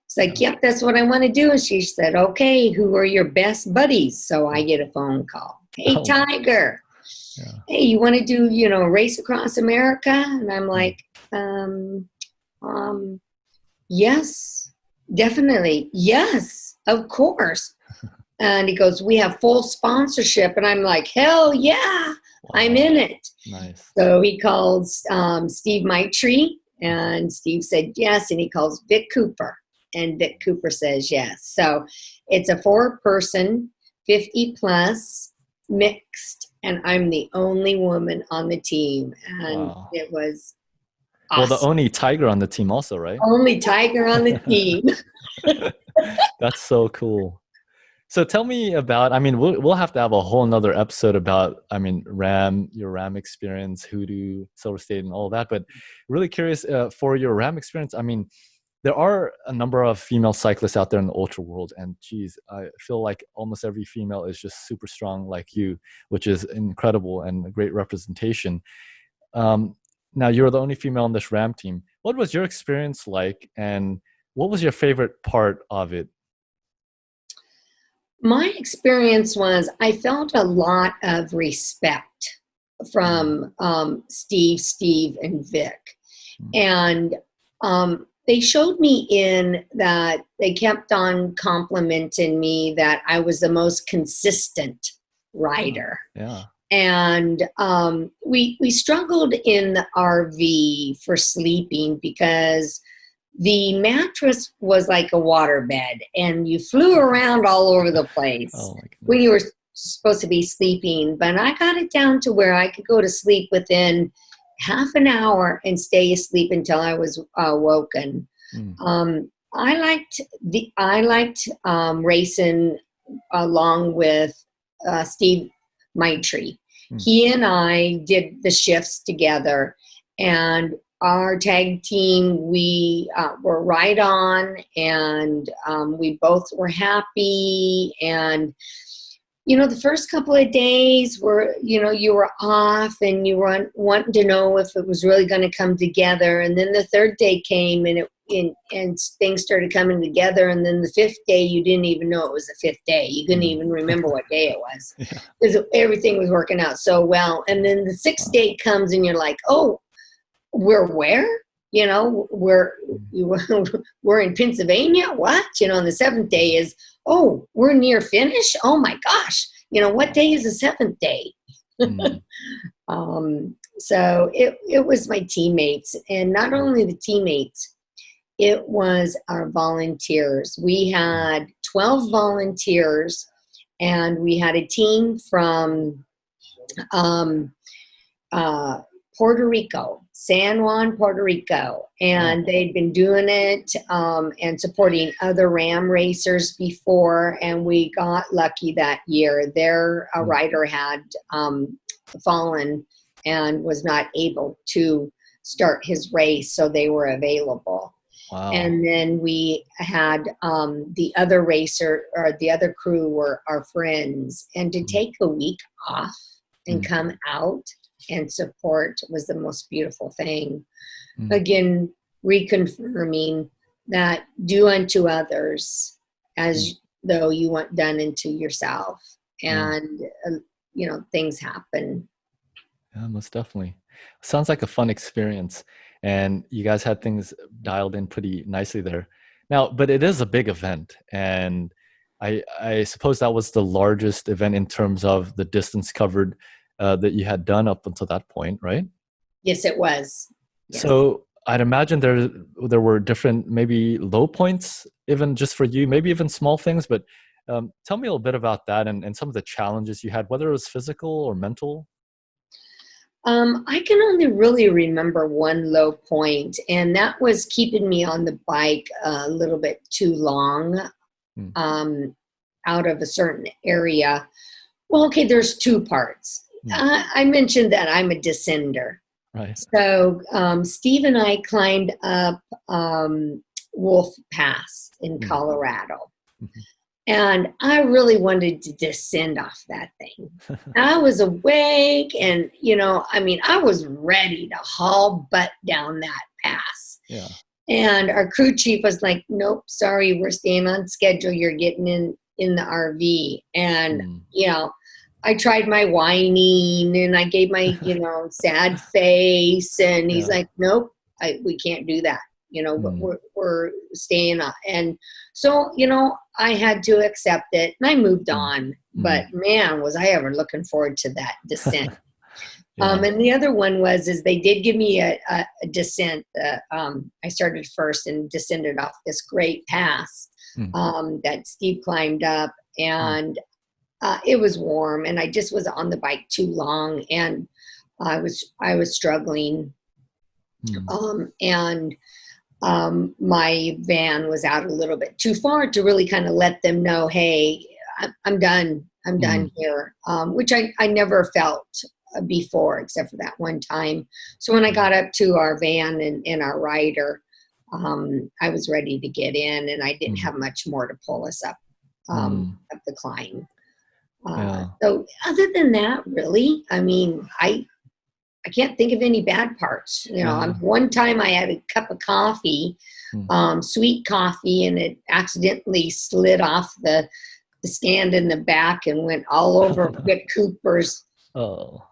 It's like, yep, that's what I want to do. And she said, okay, who are your best buddies? So I get a phone call. Hey, Tiger. Yeah. Hey, you want to do, Race Across America? And I'm like, yes, definitely. Yes, of course. And he goes, we have full sponsorship. And I'm like, hell yeah, wow. I'm in it. Nice. So he calls Steve Maitrey, and Steve said yes. And he calls Vic Cooper, and Vic Cooper says yes. So it's a 4-person, 50 plus mixed, and I'm the only woman on the team. And wow. It was awesome. Well, the only Tiger on the team also, right? Only Tiger on the team. That's so cool. So tell me about, we'll have to have a whole nother episode about, your RAM experience, HooDoo, Silver State, and all that. But really curious for your RAM experience. There are a number of female cyclists out there in the ultra world. And geez, I feel like almost every female is just super strong like you, which is incredible and a great representation. Now, you're the only female on this RAM team. What was your experience like, and what was your favorite part of it? My experience was I felt a lot of respect from Steve, and Vic. And they showed me in that they kept on complimenting me that I was the most consistent rider. Yeah. And we struggled in the RV for sleeping because the mattress was like a waterbed, and you flew around all over the place when you were supposed to be sleeping. But I got it down to where I could go to sleep within half an hour and stay asleep until I was woken. I liked racing along with Steve Maitrey. He and I did the shifts together, and our tag team, we were right on, and we both were happy. And, the first couple of days were, you were off and you were wanting to know if it was really going to come together. And then the 3rd day came, and and things started coming together. And then the 5th day, you didn't even know it was the 5th day. You couldn't even remember what day it was because everything was working out so well. And then the 6th day comes, and you're like, oh, we're where? We're in Pennsylvania. What? And the 7th day is, oh, we're near finish. Oh my gosh. What day is the 7th day? So it was my teammates, and not only the teammates, it was our volunteers. We had 12 volunteers, and we had a team from Puerto Rico, San Juan, Puerto Rico, and they'd been doing it and supporting other RAM racers before, and we got lucky that year. Their rider had fallen and was not able to start his race, so they were available. Wow. And then we had the other racer, or the other crew, were our friends, and to take a week off and come out and support was the most beautiful thing. Again, reconfirming that do unto others as though you want done unto yourself. And, things happen. Yeah, most definitely. Sounds like a fun experience. And you guys had things dialed in pretty nicely there. Now, but it is a big event. And I suppose that was the largest event in terms of the distance covered that you had done up until that point, right? Yes, it was. Yes. So I'd imagine there were different maybe low points, even just for you, maybe even small things. But tell me a little bit about that and some of the challenges you had, whether it was physical or mental. I can only really remember one low point, and that was keeping me on the bike a little bit too long, Hmm. out of a certain area. Well, okay, there's two parts. Hmm. I mentioned that I'm a descender. Right. So Steve and I climbed up Wolf Pass in Hmm. Colorado. Mhm. And I really wanted to descend off that thing. I was awake and, I was ready to haul butt down that pass. Yeah. And our crew chief was like, nope, sorry, we're staying on schedule. You're getting in the RV. And, Hmm. I tried my whining and I gave my, sad face. And he's Yeah. like, nope, we can't do that. But Hmm. we're staying on. And so, I had to accept it and I moved Hmm. on. Hmm. But man, was I ever looking forward to that descent. Yeah. And the other one is they did give me a descent. I started first and descended off this great pass Hmm. that Steve climbed up. Hmm. And it was warm and I just was on the bike too long and I was struggling. Hmm. And my van was out a little bit too far to really kind of let them know, hey, I'm done. I'm Hmm. done here, which I never felt before except for that one time. So when I got up to our van and our rider, I was ready to get in and I didn't Hmm. have much more to pull us up, Hmm. up the climb. Yeah. So other than that, really, I can't think of any bad parts. Yeah. One time I had a cup of coffee, Hmm. sweet coffee, and it accidentally slid off the stand in the back and went all over Vic Cooper's Oh.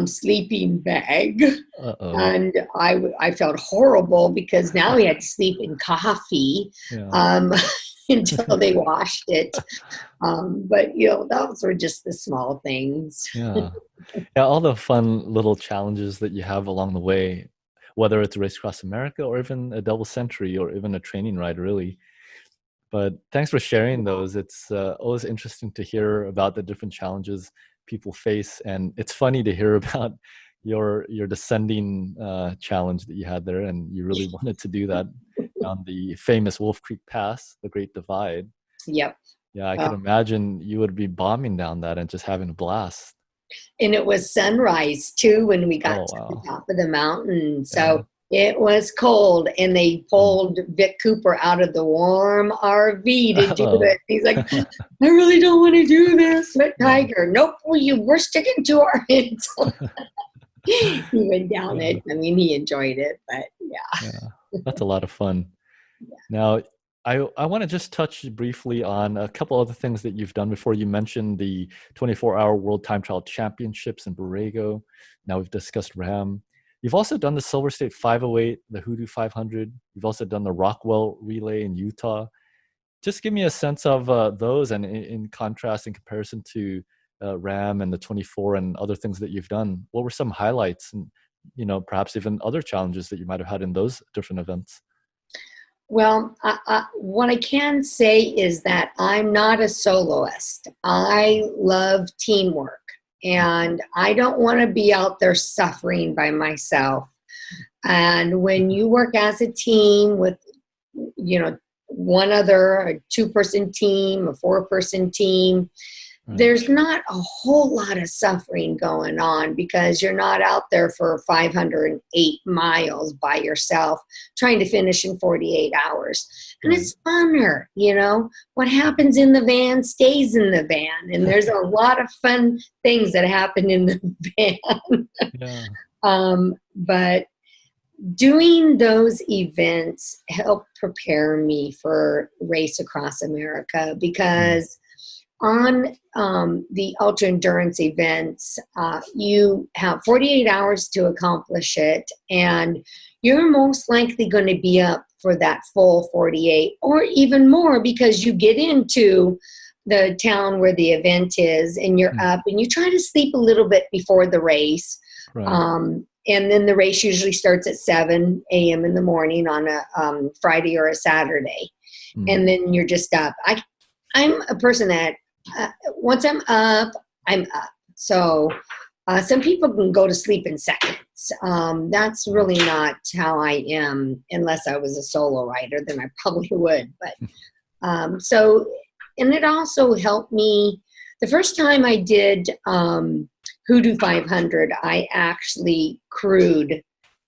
sleeping bag. Uh-oh. And I felt horrible because now he had to sleep in coffee Yeah. um, until they washed it. But those were just the small things. Yeah. Yeah, all the fun little challenges that you have along the way, whether it's a race across America or even a double century or even a training ride, really. But thanks for sharing those. It's always interesting to hear about the different challenges people face, and it's funny to hear about your descending challenge that you had there, and you really wanted to do that on the famous Wolf Creek Pass, the Great Divide. Yep. Yeah, I Uh, can imagine you would be bombing down that and just having a blast. and it was sunrise too when we got Oh to the wow. top of the mountain. Yeah. So it was cold, and they Mm. pulled Vic Cooper out of the warm RV to do Oh. it. He's like, I really don't want to do this, but Yeah. Tiger, nope, we're sticking to our hands. He went down Yeah. it. I mean, he enjoyed it, but yeah. Yeah. That's a lot of fun. Now, I want to just touch briefly on a couple other things that you've done before. You mentioned the 24-hour World Time Trial Championships in Borrego. Now we've discussed RAM. You've also done the Silver State 508, the HooDoo 500. You've also done the Rockwell Relay in Utah. Just give me a sense of those, and in contrast, in comparison to RAM and the 24 and other things that you've done. What were some highlights, and perhaps even other challenges that you might have had in those different events? Well, what I can say is that I'm not a soloist. I love teamwork, and I don't want to be out there suffering by myself. And when you work as a team with, one other, a two-person team, a four-person team, Right. there's not a whole lot of suffering going on because you're not out there for 508 miles by yourself trying to finish in 48 hours. And Right. it's funner, what happens in the van stays in the van. And there's a lot of fun things that happen in the van. Yeah. But doing those events helped prepare me for Race Across America Mm. because on the ultra endurance events, you have 48 hours to accomplish it, and you're most likely going to be up for that full 48 or even more, because you get into the town where the event is and you're up, and you try to sleep a little bit before the race. Right. And then the race usually starts at 7 a.m. in the morning on a Friday or a Saturday. And then you're just up. I'm a person that once I'm up, I'm up. So some people can go to sleep in seconds. That's really not how I am. Unless I was a solo rider, then I probably would. But and it also helped me. The first time I did HooDoo 500, I actually crewed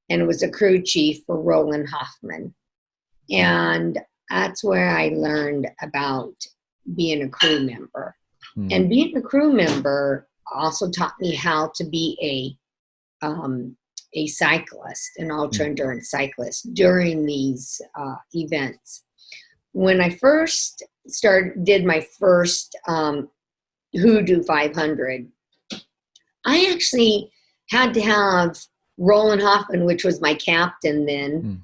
and was a crew chief for Roland Hoffman. And that's where I learned about being a crew member. And being a crew member also taught me how to be a cyclist, an ultra endurance cyclist during these events. When I first did my first HooDoo 500, I actually had to have Roland Hoffman, which was my captain then,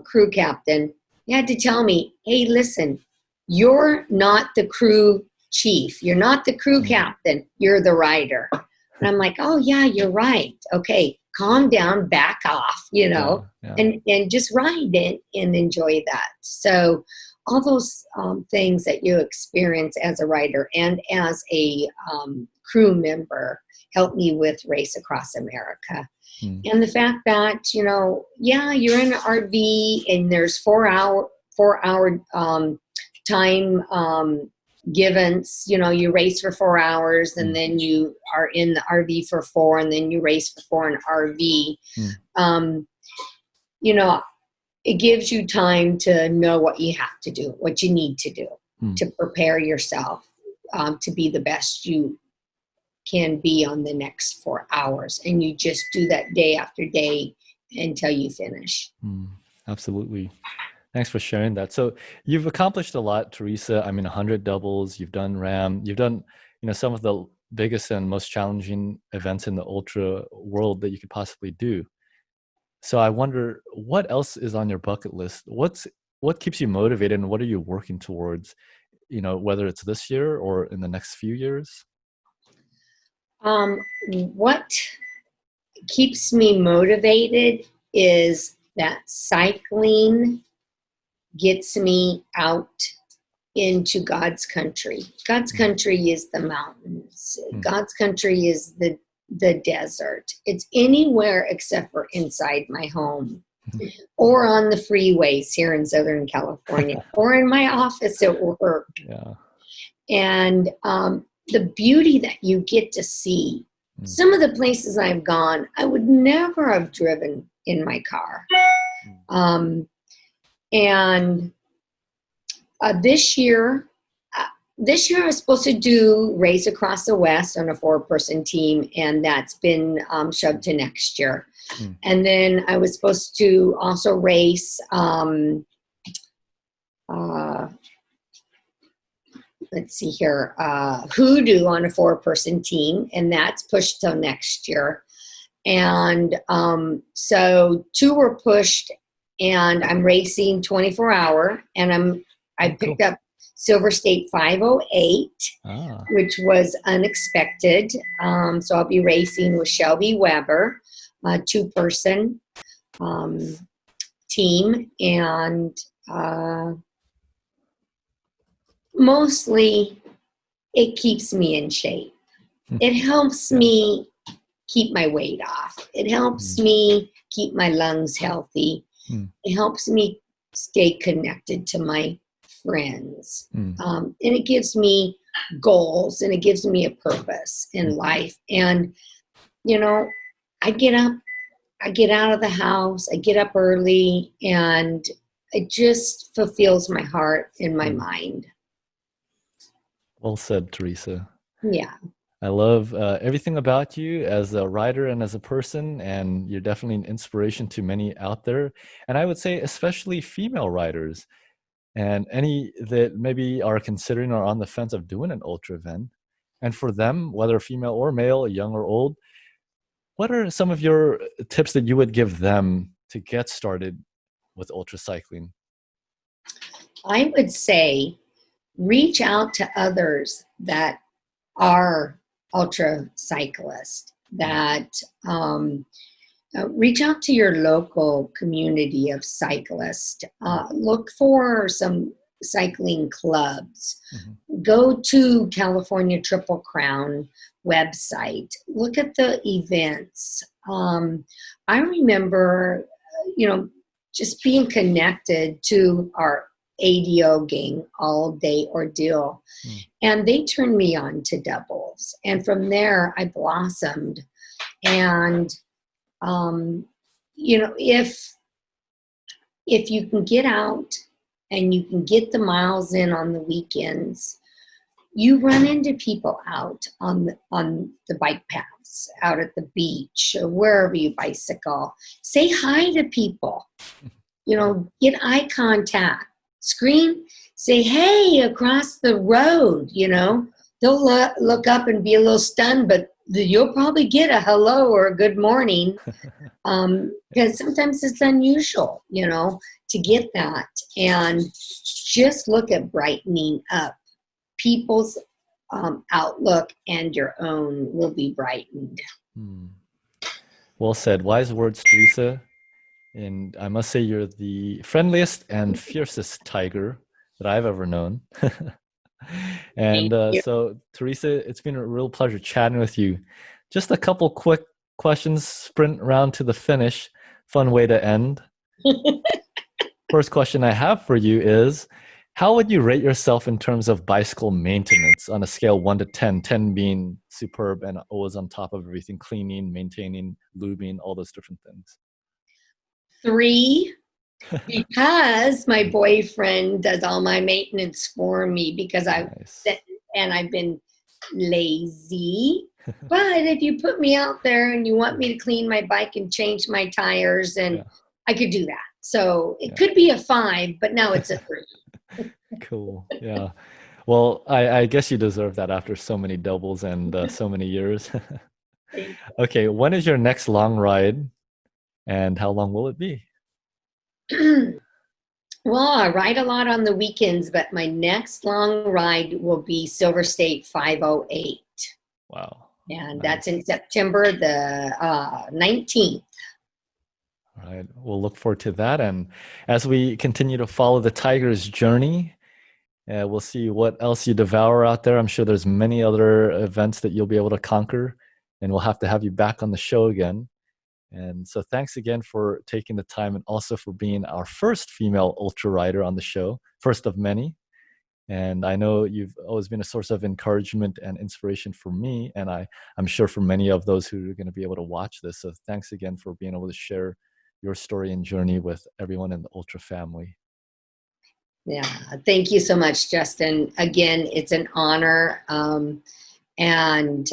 crew captain. He had to tell me, hey, listen, you're not the crew chief. You're not the crew captain. You're the rider. And I'm like, oh, yeah, you're right. Okay, calm down, back off, and just ride it and enjoy that. So all those things that you experience as a rider and as a crew member helped me with Race Across America. And the fact that, you're in an RV and there's 4 hour time givens, you race for 4 hours and then you are in the RV for 4 and then you race for 4 in RV. It gives you time to know what you have to do, what you need to do to prepare yourself to be the best you can be on the next 4 hours. And you just do that day after day until you finish. Absolutely. Thanks for sharing that. So you've accomplished a lot, Teresa. 100 doubles, you've done RAM, you've done, some of the biggest and most challenging events in the ultra world that you could possibly do. So I wonder, what else is on your bucket list? What keeps you motivated, and what are you working towards, whether it's this year or in the next few years? What keeps me motivated is that cycling gets me out into God's country. God's country is the mountains. God's country is the desert. It's anywhere except for inside my home or on the freeways here in Southern California or in my office at work. Yeah. And the beauty that you get to see. Some of the places I've gone, I would never have driven in my car. This year I was supposed to do Race Across the West on a 4-person team, and that's been shoved to next year. And then I was supposed to also race HooDoo on a 4-person team, and that's pushed till next year. And so 2 were pushed, and I'm racing 24-hour, and I picked up Silver State 508, which was unexpected. So I'll be racing with Shelby Weber, a 2-person team, and mostly it keeps me in shape. It helps me keep my weight off. It helps me keep my lungs healthy. It helps me stay connected to my friends. And it gives me goals, and it gives me a purpose in life. And, I get up, I get out of the house, I get up early, and it just fulfills my heart and my mind. Well said, Teresa. Yeah. I love everything about you as a writer and as a person, and you're definitely an inspiration to many out there. And I would say especially female writers. and any that maybe are considering or on the fence of doing an ultra event. And for them, whether female or male, young or old, what are some of your tips that you would give them to get started with ultra cycling? I would say reach out to others that are ultra cyclists, that reach out to your local community of cyclists. Look for some cycling clubs. Go to California Triple Crown website. Look at the events. I remember, just being connected to our ADO gang, all day ordeal. And they turned me on to doubles. And from there, I blossomed. And, if you can get out and you can get the miles in on the weekends, you run into people out on the bike paths, out at the beach, or wherever you bicycle. Say hi to people. Get eye contact. Scream, say, hey, across the road, They'll look up and be a little stunned, but you'll probably get a hello or a good morning. Because sometimes it's unusual, to get that. And just look at brightening up. People's outlook and your own will be brightened. Well said. Wise words, Teresa. And I must say you're the friendliest and fiercest tiger that I've ever known. And so, Teresa, it's been a real pleasure chatting with you. Just a couple quick questions, sprint around to the finish. Fun way to end. First question I have for you is, how would you rate yourself in terms of bicycle maintenance on a scale 1 to 10, 10 being superb and always on top of everything, cleaning, maintaining, lubing, all those different things? 3, because my boyfriend does all my maintenance for me because I've been lazy. But if you put me out there and you want me to clean my bike and change my tires, and I could do that. So it could be a 5, but now it's a 3. Cool. Yeah. Well, I guess you deserve that after so many doubles and so many years. Okay. When is your next long ride? And how long will it be? Well, I ride a lot on the weekends, but my next long ride will be Silver State 508. Wow. And that's in September the 19th. All right. We'll look forward to that. And as we continue to follow the tiger's journey, we'll see what else you devour out there. I'm sure there's many other events that you'll be able to conquer, and we'll have to have you back on the show again. And so thanks again for taking the time and also for being our first female ultra rider on the show, first of many. And I know you've always been a source of encouragement and inspiration for me, and I'm sure for many of those who are going to be able to watch this. So thanks again for being able to share your story and journey with everyone in the ultra family. Yeah, thank you so much, Justin. Again, it's an honor, and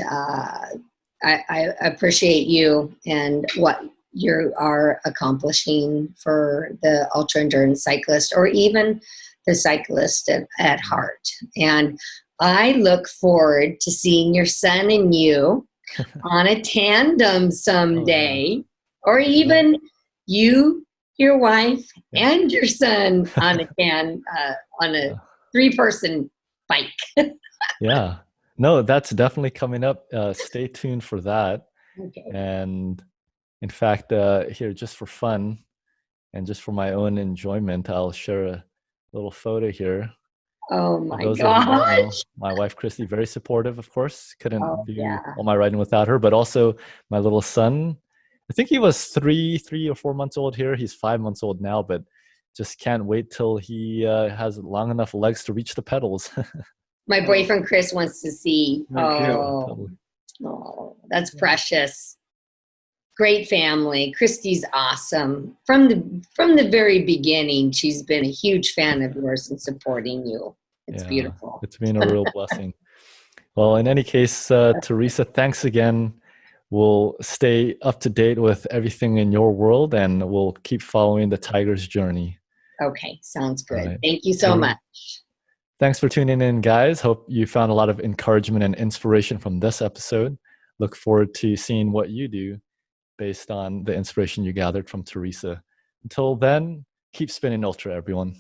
I appreciate you and what you are accomplishing for the ultra endurance cyclist, or even the cyclist at heart. And I look forward to seeing your son and you on a tandem someday, or even you, your wife, and your son on a 3-person bike. Yeah. No, that's definitely coming up. Stay tuned for that. Okay. And in fact, here, just for fun and just for my own enjoyment, I'll share a little photo here. Oh my gosh. My wife, Christy, very supportive, of course. Couldn't do all my riding without her, but also my little son. I think he was 3 or 4 months old here. He's 5 months old now, but just can't wait till he has long enough legs to reach the pedals. My boyfriend Chris wants to see. Totally. Oh, that's precious. Great family. Christy's awesome. From the very beginning, she's been a huge fan of yours and supporting you. It's beautiful. It's been a real blessing. Well, in any case, Teresa, thanks again. We'll stay up to date with everything in your world, and we'll keep following the tiger's journey. Okay, sounds All good. right. Thank you so Hey, much. thanks for tuning in, guys. Hope you found a lot of encouragement and inspiration from this episode. Look forward to seeing what you do based on the inspiration you gathered from Teresa. Until then, keep spinning ultra, everyone.